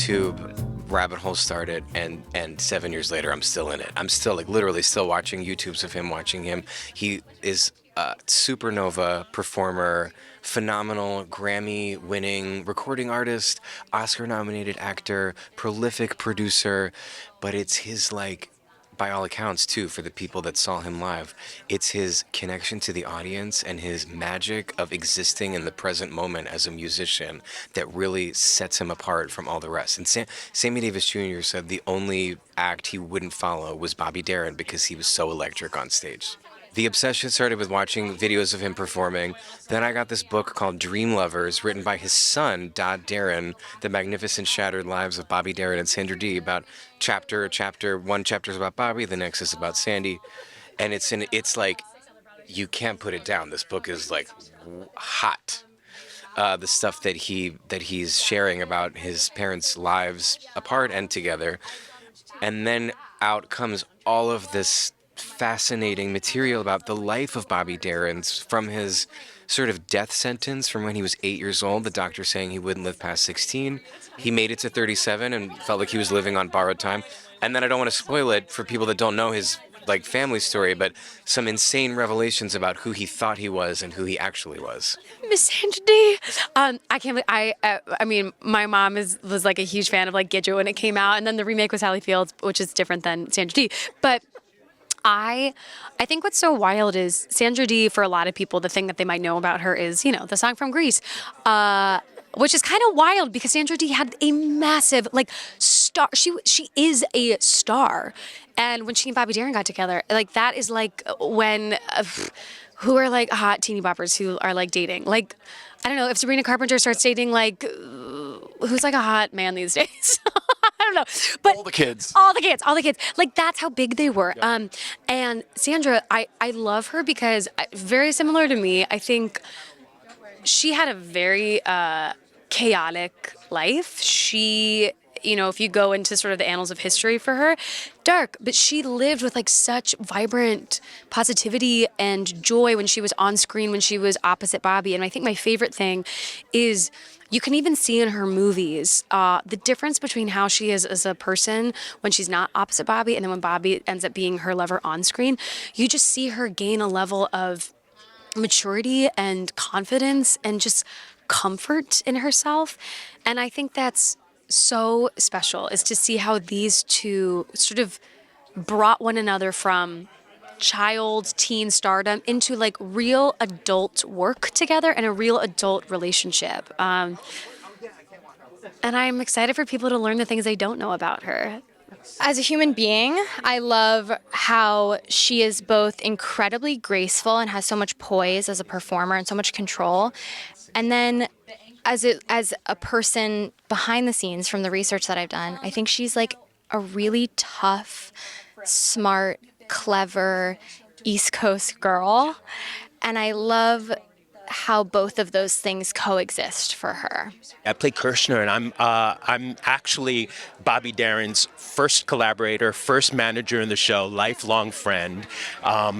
YouTube rabbit hole started, and 7 years later, I'm still in it. I'm still literally still watching YouTubes of him watching him. He is a supernova performer, phenomenal Grammy-winning recording artist, Oscar-nominated actor, prolific producer, but it's his by all accounts, too, for the people that saw him live, it's his connection to the audience and his magic of existing in the present moment as a musician that really sets him apart from all the rest. And Sammy Davis Jr. said the only act he wouldn't follow was Bobby Darin because he was so electric on stage. The obsession started with watching videos of him performing. Then I got this book called Dream Lovers, written by his son, Dod Darin, The Magnificent Shattered Lives of Bobby Darin and Sandra Dee, about one chapter is about Bobby, the next is about Sandy. And it's like, you can't put it down. This book is like hot. The stuff that he's sharing about his parents' lives apart and together. And then out comes all of this fascinating material about the life of Bobby Darin from his sort of death sentence from when he was 8 years old, the doctor saying he wouldn't live past 16. He made it to 37 and felt like he was living on borrowed time. And then I don't want to spoil it for people that don't know his family story, but some insane revelations about who he thought he was and who he actually was. Miss Sandra Dee. I can't believe I mean, my mom was like a huge fan of Gidget when it came out, and then the remake was Sally Fields, which is different than Sandra Dee. But I think what's so wild is Sandra Dee, for a lot of people, the thing that they might know about her is, the song from Grease, which is kind of wild because Sandra Dee had a massive, star. She is a star. And when she and Bobby Darin got together, that is when, who are hot teeny boppers who are dating. I don't know, if Sabrina Carpenter starts dating, who's a hot man these days? I don't know. But all the kids. That's how big they were. Yeah. And Sandra, I love her because very similar to me, I think she had a very chaotic life. She, if you go into sort of the annals of history for her, dark, but she lived with such vibrant positivity and joy when she was on screen, when she was opposite Bobby. And I think my favorite thing is you can even see in her movies the difference between how she is as a person when she's not opposite Bobby and then when Bobby ends up being her lover on screen. You just see her gain a level of maturity and confidence and just comfort in herself. And I think that's so special, is to see how these two sort of brought one another from child teen stardom into real adult work together and a real adult relationship. And I'm excited for people to learn the things they don't know about her. As a human being, I love how she is both incredibly graceful and has so much poise as a performer and so much control. And then as a person behind the scenes from the research that I've done, I think she's a really tough, smart, clever East Coast girl. And I love how both of those things coexist for her. I play Kirshner, and I'm actually Bobby Darin's first collaborator, first manager in the show, lifelong friend.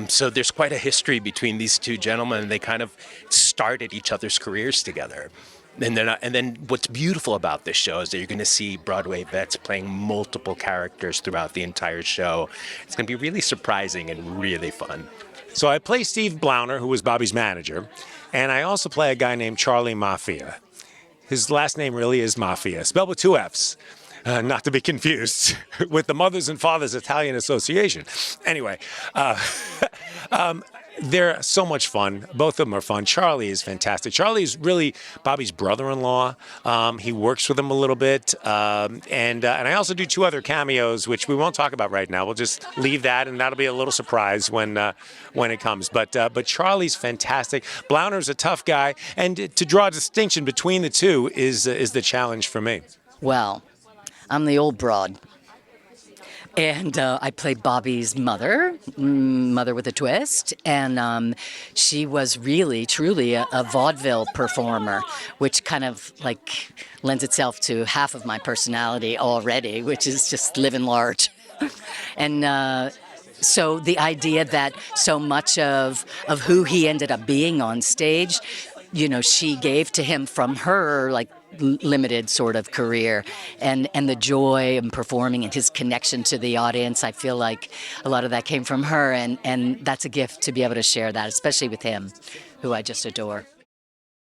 So there's quite a history between these two gentlemen. They kind of started each other's careers together. And then what's beautiful about this show is that you're going to see Broadway vets playing multiple characters throughout the entire show. It's going to be really surprising and really fun. So I play Steve Blauner, who was Bobby's manager, and I also play a guy named Charlie Mafia. His last name really is Mafia, spelled with two Fs. Not to be confused with the Mothers and Fathers Italian Association. Anyway, they're so much fun. Both of them are fun. Charlie is fantastic. Charlie is really Bobby's brother-in-law. He works with him a little bit. And I also do two other cameos, which we won't talk about right now. We'll just leave that, and that'll be a little surprise when it comes. But Charlie's fantastic. Blauner's a tough guy. And to draw a distinction between the two is the challenge for me. Well, I'm the old broad. And I play Bobby's mother with a twist. And she was really, truly a vaudeville performer, which kind of lends itself to half of my personality already, which is just living large. And so the idea that so much of who he ended up being on stage, she gave to him from her, limited sort of career, and the joy in performing and his connection to the audience. I feel like a lot of that came from her, and that's a gift to be able to share that, especially with him, who I just adore.